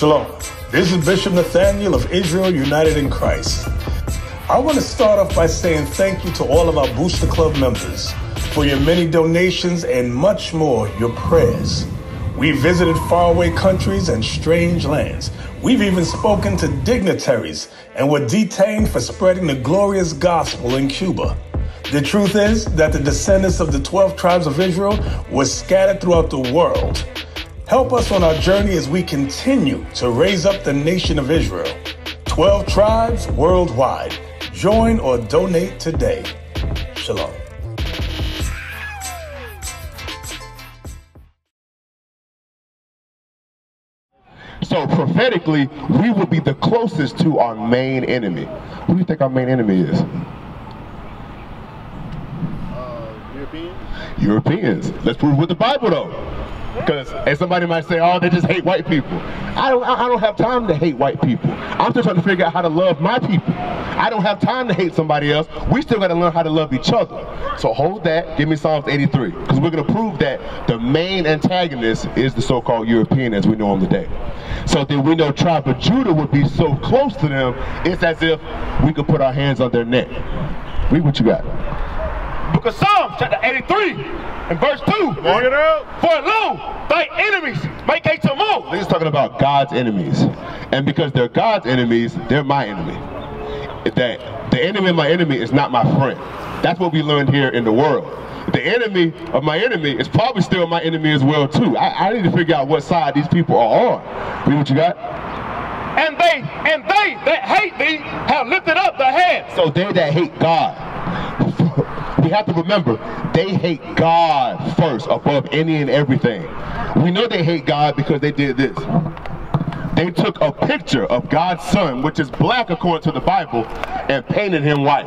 Shalom. This is Bishop Nathaniel of Israel United in Christ. I want to start off by saying thank you to all of our Booster Club members for your many donations and much more, your prayers. We visited faraway countries and strange lands. We've even spoken to dignitaries and were detained for spreading the glorious gospel in Cuba. The truth is that the descendants of the 12 tribes of Israel were scattered throughout the world. Help us on our journey as we continue to raise up the nation of Israel. 12 tribes worldwide. Join or donate today. Shalom. So prophetically, we will be the closest to our main enemy. Who do you think our main enemy is? Europeans? Europeans. Let's prove it with the Bible though. Because, and somebody might say, oh, they just hate white people. I don't have time to hate white people. I'm still trying to figure out how to love my people. I don't have time to hate somebody else. We still got to learn how to love each other. So hold that. Give me Psalms 83. Because we're going to prove that the main antagonist is the so-called European as we know him today. So then we know tribe of Judah would be so close to them, it's as if we could put our hands on their neck. Read what you got. Book of Psalms, chapter 83, and verse 2. Bring it out. For lo, thy enemies make a tumult. He's talking about God's enemies. And because they're God's enemies, they're my enemy. That the enemy of my enemy is not my friend. That's what we learned here in the world. The enemy of my enemy is probably still my enemy as well too. I need to figure out what side these people are on. Read what you got. And they that hate thee have lifted up the head. So they that hate God. We have to remember, they hate God first above any and everything. We know they hate God because they did this. They took a picture of God's son, which is black according to the Bible, and painted him white.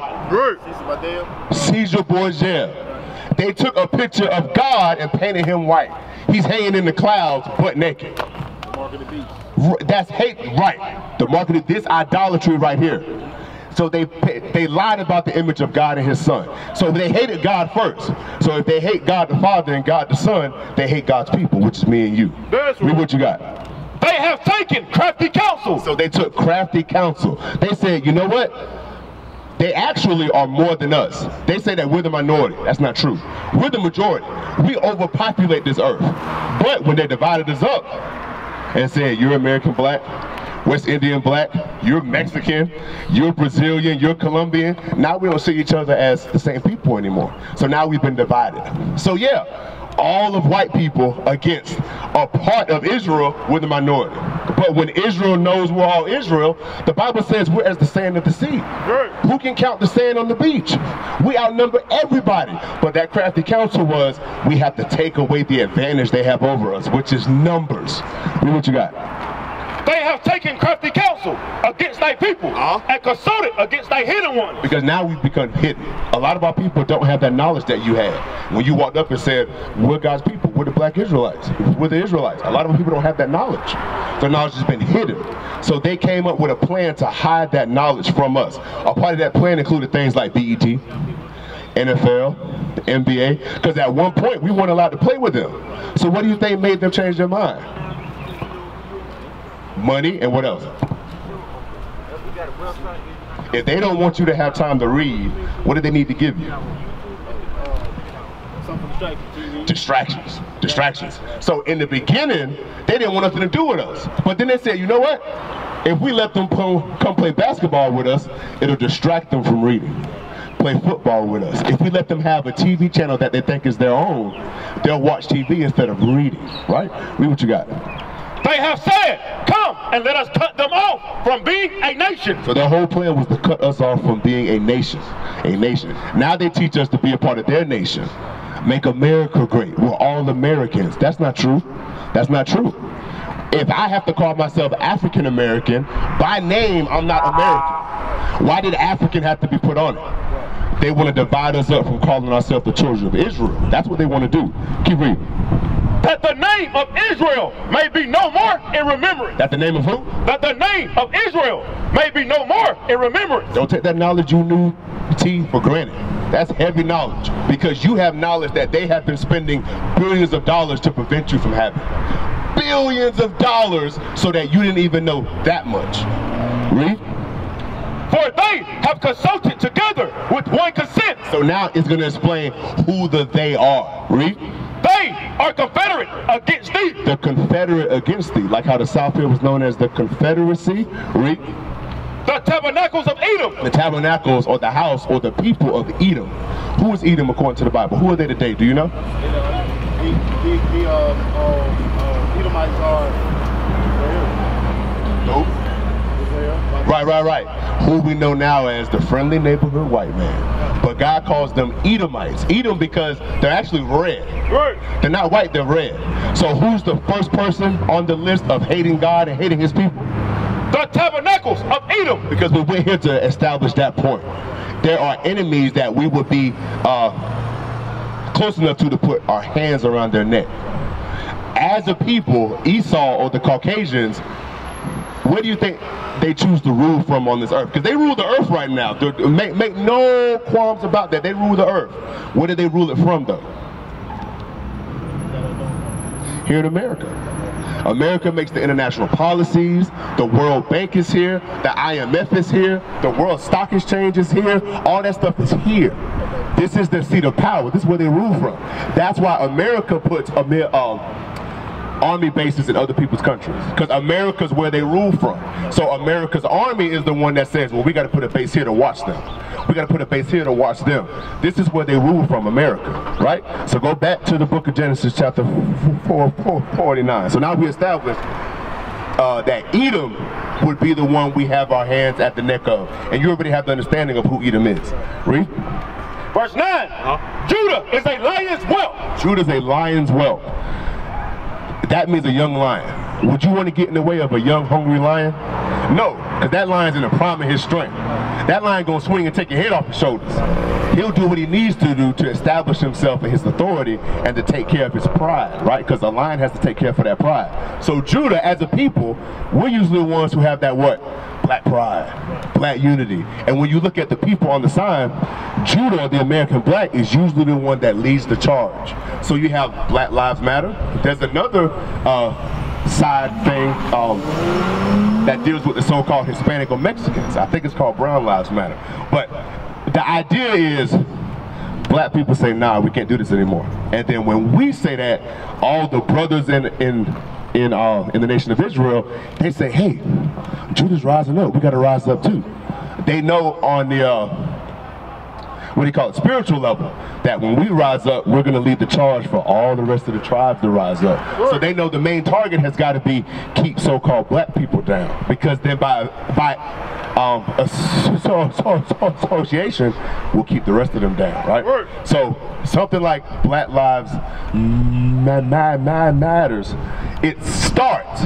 Caesar Borgia. They took a picture of God and painted him white. He's hanging in the clouds, butt naked. Mark of the beast. That's hate, right? The mark of this idolatry right here. So they lied about the image of God and his son. So they hated God first. So if they hate God the Father and God the Son, they hate God's people, which is me and you. That's Read right. what you got. They have taken crafty counsel. So they took crafty counsel. They said, you know what? They actually are more than us. They say that we're the minority. That's not true. We're the majority. We overpopulate this earth. But when they divided us up and said, you're American black, West Indian black, you're Mexican, you're Brazilian, you're Colombian. Now we don't see each other as the same people anymore. So now we've been divided. So yeah, all of white people against a part of Israel, we're the minority. But when Israel knows we're all Israel, the Bible says we're as the sand of the sea. Right. Who can count the sand on the beach? We outnumber everybody. But that crafty counsel was, we have to take away the advantage they have over us, which is numbers. Read what you got. They have taken crafty counsel against thy people and consulted against thy hidden ones. Because now we've become hidden. A lot of our people don't have that knowledge that you had. When you walked up and said, we're God's people, we're the black Israelites, we're the Israelites. A lot of people don't have that knowledge. The knowledge has been hidden. So they came up with a plan to hide that knowledge from us. A part of that plan included things like BET, NFL, the NBA, because at one point we weren't allowed to play with them. So what do you think made them change their mind? Money, and what else? If they don't want you to have time to read, what do they need to give you? Distractions. Distractions. So in the beginning, they didn't want nothing to do with us. But then they said, you know what? If we let them come play basketball with us, it'll distract them from reading. Play football with us. If we let them have a TV channel that they think is their own, they'll watch TV instead of reading, right? Read what you got. They have said, come and let us cut them off from being a nation. So their whole plan was to cut us off from being a nation. A nation. Now they teach us to be a part of their nation. Make America great. We're all Americans. That's not true. That's not true. If I have to call myself African American, by name I'm not American. Why did African have to be put on it? They want to divide us up from calling ourselves the children of Israel. That's what they want to do. Keep reading. That the name of Israel may be no more in remembrance. That the name of who? That the name of Israel may be no more in remembrance. Don't take that knowledge you knew, T, for granted. That's heavy knowledge, because you have knowledge that they have been spending billions of dollars to prevent you from having. billions of dollars so that you didn't even know that much. Read. For they have consulted together with one consent. So now it's going to explain who the they are. Read. They are confederate against thee. The confederate against thee. Like how the South here was known as the Confederacy. Read. The tabernacles of Edom. The tabernacles or the house or the people of Edom. Who is Edom according to the Bible? Who are they today? Do you know? Edomites are Nope. Right. Who we know now as the friendly neighborhood white man. But God calls them Edomites. Edom because they're actually red. Right. They're not white, they're red. So who's the first person on the list of hating God and hating his people? The tabernacles of Edom. Because we went here to establish that point. There are enemies that we would be close enough to put our hands around their neck. As a people, Esau or the Caucasians, where do you think they choose to rule from on this earth? Because they rule the earth right now. Make no qualms about that. They rule the earth. Where did they rule it from, though? Here in America. America makes the international policies. The World Bank is here. The IMF is here. The World Stock Exchange is here. All that stuff is here. This is their seat of power. This is where they rule from. That's why America puts army bases in other people's countries, because America's where they rule from. So America's army is the one that says, well, we got to put a base here to watch them. We got to put a base here to watch them. This is where they rule from, America, right? So go back to the book of Genesis chapter 49. So now we established that Edom would be the one we have our hands at the neck of. And you already have the understanding of who Edom is. Read. Verse 9. Judah is a lion's whelp. Judah is a lion's whelp. That means a young lion. Would you want to get in the way of a young, hungry lion? No, because that lion's in the prime of his strength. That lion gonna swing and take your head off his shoulders. He'll do what he needs to do to establish himself and his authority and to take care of his pride, right? Because a lion has to take care for that pride. So Judah, as a people, we're usually the ones who have that what? Black pride, black unity. And when you look at the people on the sign, Judah, the American black, is usually the one that leads the charge. So you have Black Lives Matter. There's another side thing that deals with the so-called Hispanic or Mexicans. I think it's called Brown Lives Matter. But the idea is black people say, nah, we can't do this anymore. And then when we say that, all the brothers in the nation of Israel, they say, hey, Judah's rising up. We got to rise up too. They know on the what do you call it, spiritual level, that when we rise up, we're going to lead the charge for all the rest of the tribes to rise up. So they know the main target has got to be keep so-called black people down, because then by association, we'll keep the rest of them down, right? So something like Black Lives Matters, it starts.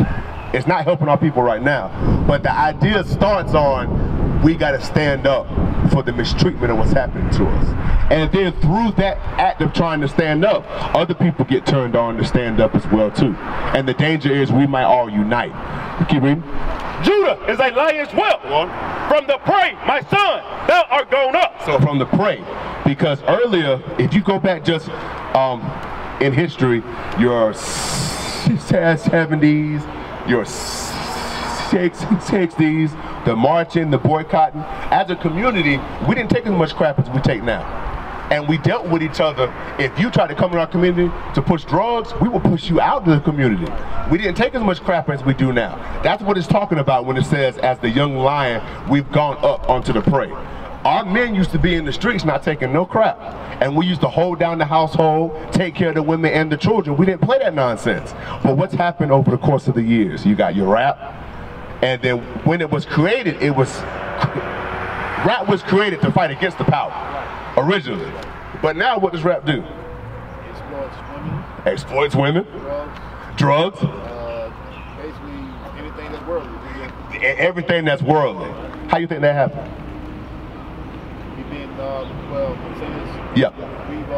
It's not helping our people right now, but the idea starts on we got to stand up for the mistreatment of what's happening to us. And then through that act of trying to stand up, other people get turned on to stand up as well too. And the danger is we might all unite. Keep reading. Judah is a lion's whelp. From the prey, my son, thou art gone up. So from the prey, because earlier, if you go back just in history, your 70s, your 60s, the marching, the boycotting, as a community, we didn't take as much crap as we take now. And we dealt with each other. If you tried to come in our community to push drugs, we will push you out of the community. We didn't take as much crap as we do now. That's what it's talking about when it says, as the young lion, we've gone up onto the prey. Our men used to be in the streets not taking no crap. And we used to hold down the household, take care of the women and the children. We didn't play that nonsense. But what's happened over the course of the years? You got your rap, and then when it was created, rap was created to fight against the power, originally. But now what does rap do? Exploits women. Drugs. Basically anything that's worldly. Everything that's worldly. How you think that happened? We've been, well, say this. Yeah. We've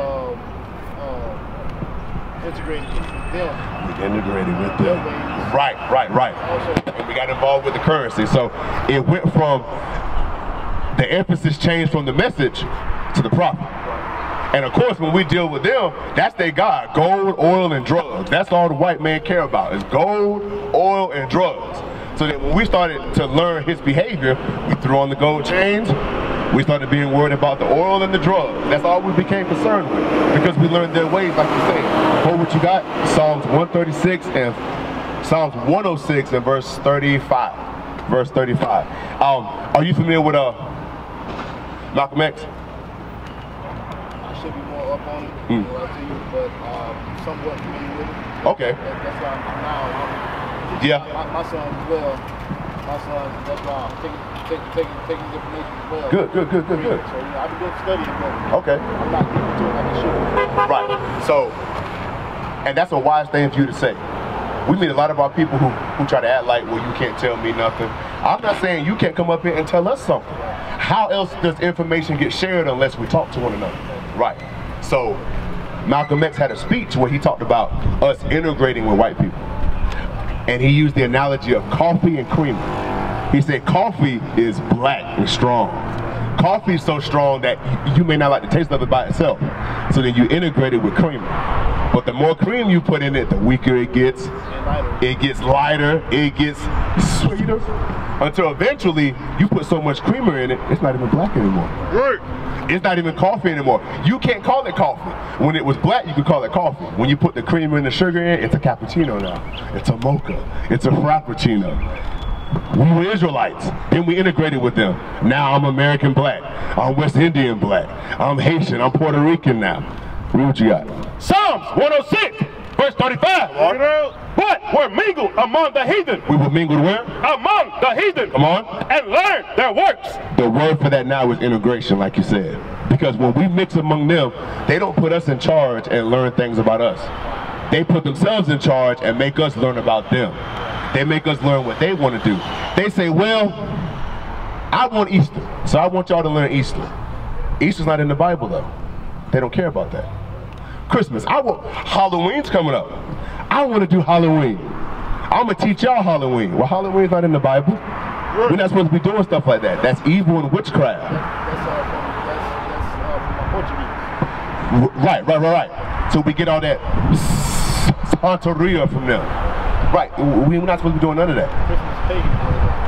integrated with them. We integrated with them. Right. And we got involved with the currency. So it went from, the emphasis changed from the message to the profit. And of course, when we deal with them, that's their God, gold, oil, and drugs. That's all the white man care about, is gold, oil, and drugs. So then when we started to learn his behavior, we threw on the gold chains. We started being worried about the oil and the drugs. That's all we became concerned with, because we learned their ways, like you say. Hold what you got, Psalms 136 and Psalms 106 and verse 35. Verse 35. Are you familiar with Malcolm X? I should be more up on it, you know, to you, but somewhat familiar with it. Okay. That's why I'm teaching my son as well. My son, that's why I'm taking this information as well. Good. So, I've been doing studying, but okay. I'm not getting to it like I should. Right. So, and that's a wise thing for you to say. We meet a lot of our people who try to act like, well, you can't tell me nothing. I'm not saying you can't come up here and tell us something. How else does information get shared unless we talk to one another? Right. So, Malcolm X had a speech where he talked about us integrating with white people. And he used the analogy of coffee and creamer. He said coffee is black and strong. Coffee is so strong that you may not like the taste of it by itself. So then you integrate it with creamer. But the more cream you put in it, the weaker it gets. It gets lighter, it gets sweeter. Until eventually, you put so much creamer in it, it's not even black anymore. Right. It's not even coffee anymore. You can't call it coffee. When it was black, you could call it coffee. When you put the creamer and the sugar in, it's a cappuccino now. It's a mocha. It's a frappuccino. We were Israelites. Then we integrated with them. Now I'm American black. I'm West Indian black. I'm Haitian. I'm Puerto Rican now. Read what you got. Psalms 106, verse 35. But were mingled among the heathen. We were mingled where? Among the heathen. Come on. And learned their works. The word for that now is integration, like you said. Because when we mix among them, they don't put us in charge and learn things about us. They put themselves in charge and make us learn about them. They make us learn what they want to do. They say, well, I want Easter, so I want y'all to learn Easter. Easter's not in the Bible, though. They don't care about that. Christmas, Halloween's coming up. I want to do Halloween. I'm going to teach y'all Halloween. Well, Halloween's not in the Bible. We're not supposed to be doing stuff like that. That's evil and witchcraft. That's Portuguese. Right. So we get all that Santeria from them. Right, we're not supposed to be doing none of that.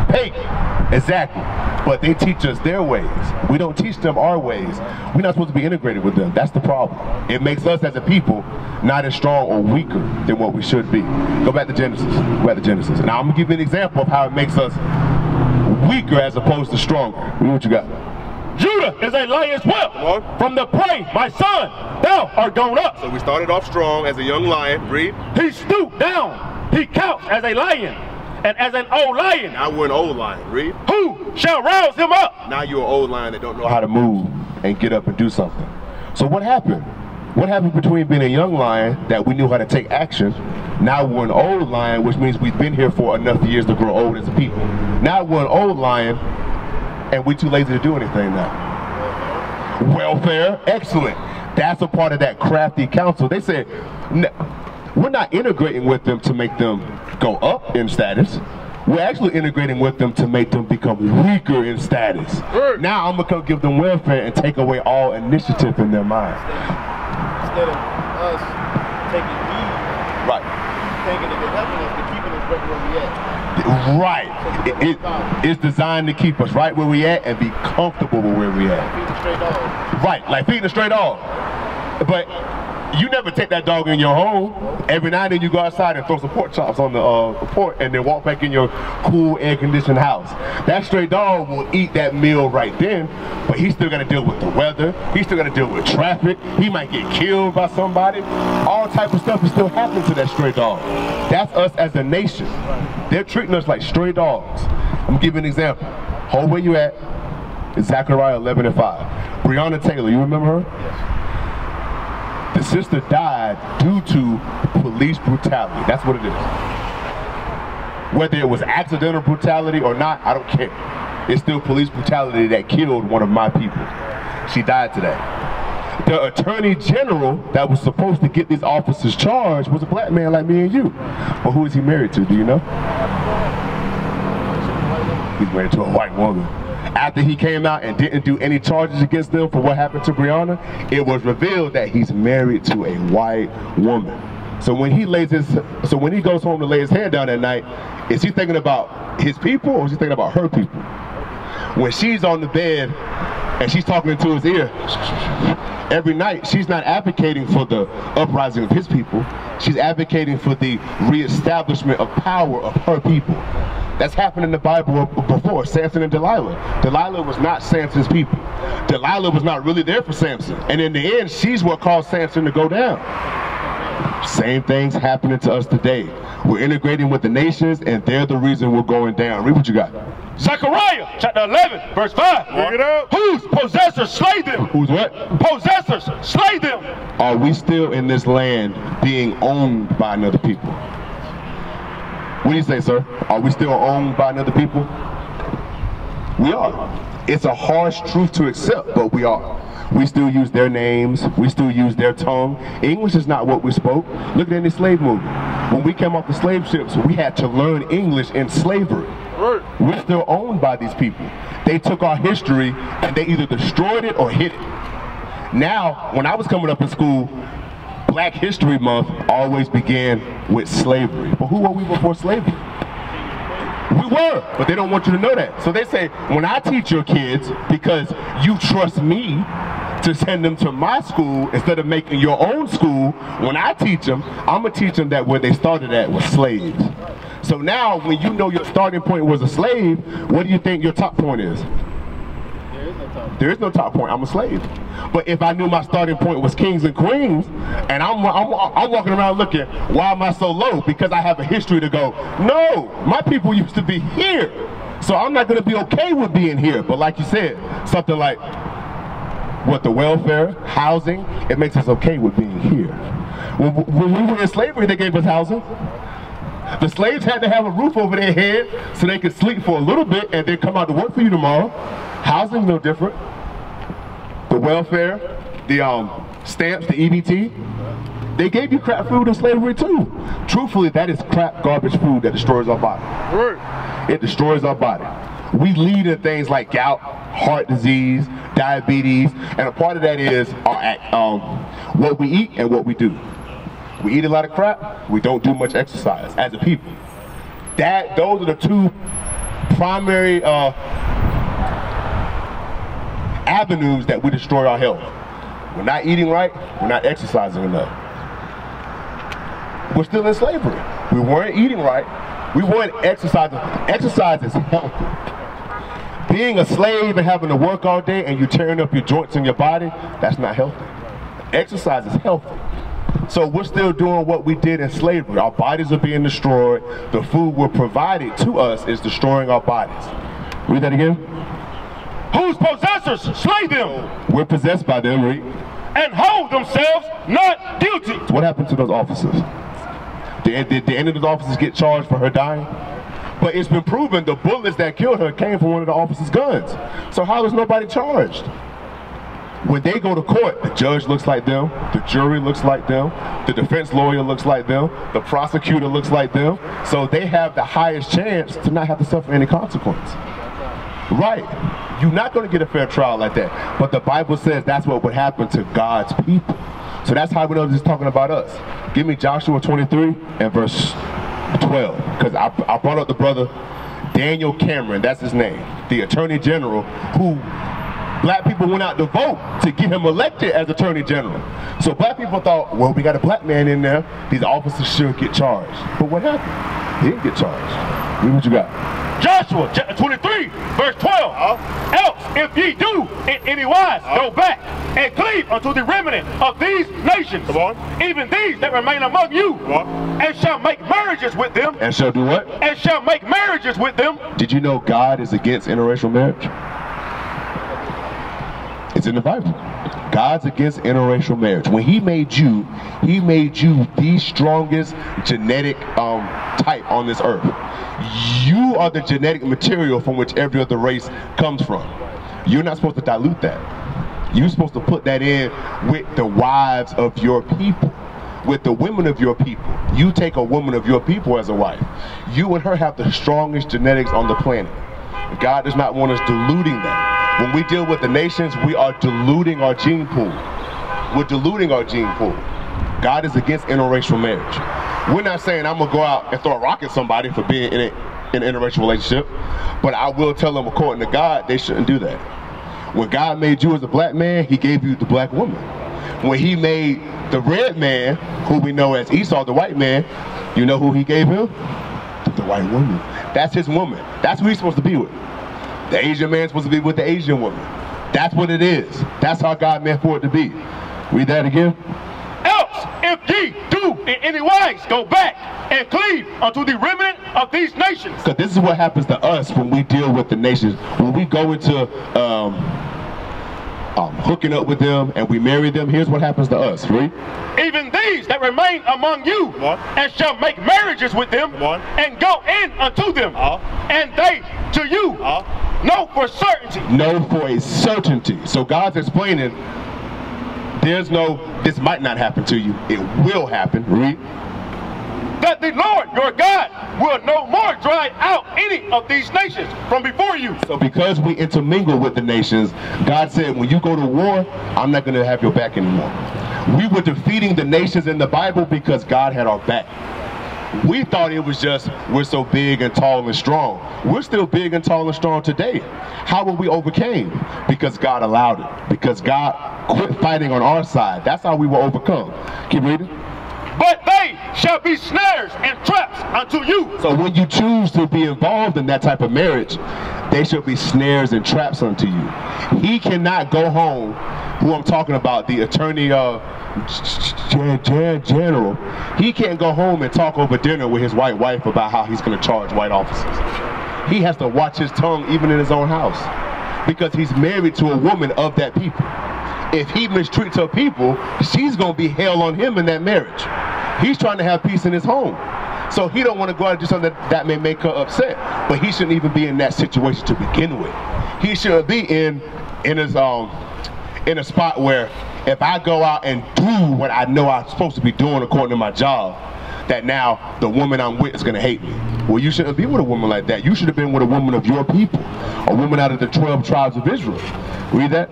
Christmas Pagan. Exactly. But they teach us their ways. We don't teach them our ways. We're not supposed to be integrated with them. That's the problem. It makes us as a people not as strong or weaker than what we should be. Go back to Genesis. Now I'm gonna give you an example of how it makes us weaker as opposed to stronger. What you got? Judah is a lion's whelp. From the prey, my son, thou art gone up. So we started off strong as a young lion. Read. He stooped down. He couched as a lion, and as an old lion. Now we're an old lion. Read. Who shall rouse him up? Now you're an old lion that don't know how to move and get up and do something. So what happened? What happened between being a young lion that we knew how to take action? Now we're an old lion, which means we've been here for enough years to grow old as a people. Now we're an old lion, and we're too lazy to do anything now. Welfare, excellent. That's a part of that crafty council. They said, we're not integrating with them to make them go up in status. We're actually integrating with them to make them become weaker in status. Now I'm gonna come give them welfare and take away all initiative in their mind. Instead of us taking heed, right, thinking that they're helping us, they're keeping us right where we at. Right. It's designed to keep us right where we at and be comfortable with where we at. Feeding a stray dog. Right, like feeding a stray dog. But you never take that dog in your home. Every now and then you go outside and throw some pork chops on the porch and then walk back in your cool air-conditioned house. That stray dog will eat that meal right then, but he's still gonna deal with the weather. He's still gonna deal with traffic. He might get killed by somebody. All type of stuff is still happening to that stray dog. That's us as a nation. They're treating us like stray dogs. I'm gonna give you an example. Hold where you at. It's Zechariah 11:5. Breonna Taylor, you remember her? Yes. The sister died due to police brutality. That's what it is. Whether it was accidental brutality or not, I don't care. It's still police brutality that killed one of my people. She died today. The attorney general that was supposed to get these officers charged was a black man like me and you. Well, who is he married to? Do you know? He's married to a white woman. after he came out and didn't do any charges against them for what happened to Breonna, it was revealed that he's married to a white woman. So when he goes home to lay his head down at night, is he thinking about his people or is he thinking about her people? When she's on the bed and she's talking into his ear every night, she's not advocating for the uprising of his people. She's advocating for the reestablishment of power of her people. That's happened in the Bible before, Samson and Delilah. Delilah was not Samson's people. Delilah was not really there for Samson. And in the end, she's what caused Samson to go down. Same thing's happening to us today. We're integrating with the nations, and they're the reason we're going down. Read what you got. Zechariah chapter 11, verse 5. Bring it up. Whose possessors slay them? Who's what? Possessors slay them. Are we still in this land being owned by another people? What do you say, sir? Are we still owned by another people? We are. It's a harsh truth to accept, but we are. We still use their names. We still use their tongue. English is not what we spoke. Look at any slave movement. When we came off the slave ships, we had to learn English in slavery. We're still owned by these people. They took our history and they either destroyed it or hid it. Now, when I was coming up in school, Black History Month always began with slavery. But who were we before slavery? We were, but they don't want you to know that. So they say, when I teach your kids, because you trust me to send them to my school instead of making your own school, when I teach them, I'm going to teach them that where they started at was slaves. So now, when you know your starting point was a slave, what do you think your top point is? There is no top point. I'm a slave. But if I knew my starting point was kings and queens, and I'm walking around looking, why am I so low? Because I have a history to go, no, my people used to be here. So I'm not going to be okay with being here. But like you said, something like, what, the welfare, housing, it makes us okay with being here. When we were in slavery, they gave us housing. The slaves had to have a roof over their head so they could sleep for a little bit and then come out to work for you tomorrow. Housing, no different. The welfare, the stamps, the EBT, they gave you crap food in slavery too. Truthfully, that is crap, garbage food that destroys our body. It destroys our body. We lead in things like gout, heart disease, diabetes, and a part of that is our what we eat and what we do. We eat a lot of crap, we don't do much exercise as a people. Those are the two primary avenues that we destroy our health. We're not eating right, we're not exercising enough. We're still in slavery. We weren't eating right, we weren't exercising. Exercise is healthy. Being a slave and having to work all day and you tearing up your joints in your body, that's not healthy. Exercise is healthy. So we're still doing what we did in slavery. Our bodies are being destroyed. The food we're provided to us is destroying our bodies. Read that again. Whose possessors slay them. We're possessed by them, read. And hold themselves not guilty. What happened to those officers? Did any of those officers get charged for her dying? But it's been proven the bullets that killed her came from one of the officers' guns. So how is nobody charged? When they go to court, the judge looks like them, the jury looks like them, the defense lawyer looks like them, the prosecutor looks like them, so they have the highest chance to not have to suffer any consequence. Right. You're not going to get a fair trial like that. But the Bible says that's what would happen to God's people. So that's how we know this is talking about us. Give me Joshua 23 and verse 12. Because I brought up the brother Daniel Cameron, that's his name, the Attorney General, who black people went out to vote to get him elected as Attorney General. So black people thought, well, we got a black man in there, these officers should get charged. But what happened? He didn't get charged. Read what you got. Joshua chapter 23, verse 12. Else, if ye do in any wise go back and cleave unto the remnant of these nations, even these that remain among you, and shall make marriages with them. And shall do what? And shall make marriages with them. Did you know God is against interracial marriage? It's in the Bible. God's against interracial marriage. When he made you the strongest genetic type on this earth. You are the genetic material from which every other race comes from. You're not supposed to dilute that. You're supposed to put that in with the wives of your people, with the women of your people. You take a woman of your people as a wife. You and her have the strongest genetics on the planet. God does not want us diluting that. When we deal with the nations, we are diluting our gene pool. We're diluting our gene pool. God is against interracial marriage. We're not saying I'm gonna go out and throw a rock at somebody for being in an interracial relationship, but I will tell them, according to God, they shouldn't do that. When God made you as a black man, he gave you the black woman. When he made the red man, who we know as Esau, the white man, you know who he gave him? The white woman. That's his woman. That's who he's supposed to be with. The Asian man's supposed to be with the Asian woman. That's what it is. That's how God meant for it to be. Read that again. Else, if ye do in any wise go back and cleave unto the remnant of these nations. Because this is what happens to us when we deal with the nations. When we go into hooking up with them and we marry them, here's what happens to us. Read. Even these that remain among you, and shall make marriages with them, and go in unto them, and they to you know for certainty. Know for a certainty. So God's explaining, there's no, this might not happen to you. It will happen. Read. That the Lord your God will no more drive out any of these nations from before you. So because we intermingle with the nations, God said, when you go to war, I'm not going to have your back anymore. We were defeating the nations in the Bible because God had our back. We thought it was just, we're so big and tall and strong. We're still big and tall and strong today. How were we overcame? Because God allowed it. Because God quit fighting on our side. That's how we were overcome. Keep reading. But they shall be snares and traps unto you. So when you choose to be involved in that type of marriage, they shall be snares and traps unto you. He cannot go home, who I'm talking about, the attorney general, he can't go home and talk over dinner with his white wife about how he's going to charge white officers. He has to watch his tongue even in his own house, because he's married to a woman of that people. If he mistreats her people, she's going to be hell on him in that marriage. He's trying to have peace in his home. So he don't want to go out and do something that may make her upset. But he shouldn't even be in that situation to begin with. He shouldn't be in a spot where if I go out and do what I know I'm supposed to be doing according to my job, that now the woman I'm with is going to hate me. Well, you shouldn't be with a woman like that. You should have been with a woman of your people, a woman out of the 12 tribes of Israel. Read that.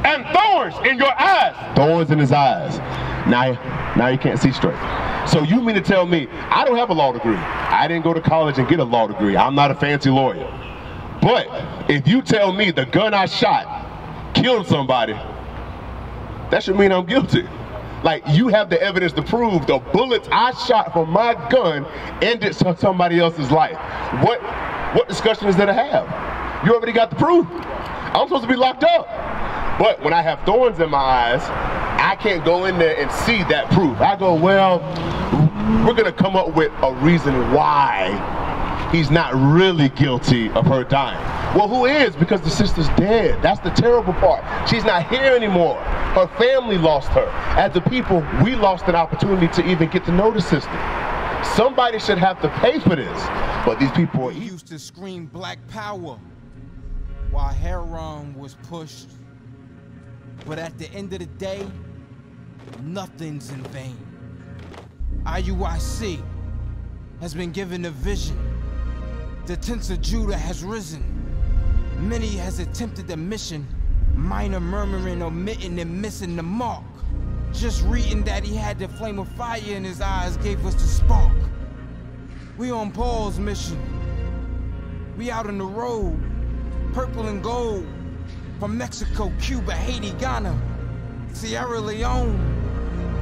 And thorns in your eyes. Thorns in his eyes. Now you can't see straight. So you mean to tell me, I don't have a law degree. I didn't go to college and get a law degree. I'm not a fancy lawyer. But if you tell me the gun I shot killed somebody, that should mean I'm guilty. Like, you have the evidence to prove the bullets I shot from my gun ended somebody else's life. What discussion is there to have? You already got the proof. I'm supposed to be locked up. But when I have thorns in my eyes, I can't go in there and see that proof. I go, well, we're going to come up with a reason why he's not really guilty of her dying. Well, who is? Because the sister's dead. That's the terrible part. She's not here anymore. Her family lost her. As a people, we lost an opportunity to even get to know the sister. Somebody should have to pay for this. But these people are used to scream black power while heroin was pushed. But at the end of the day, nothing's in vain. IUIC has been given a vision. The tents of Judah has risen. Many has attempted the mission, minor murmuring, omitting, and missing the mark. Just reading that he had the flame of fire in his eyes gave us the spark. We on Paul's mission. We out on the road, purple and gold. From Mexico, Cuba, Haiti, Ghana, Sierra Leone.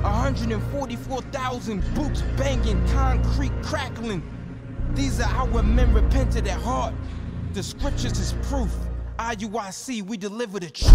144,000 boots banging, concrete crackling. These are our men repented at heart. The scriptures is proof. IUIC, we deliver the truth.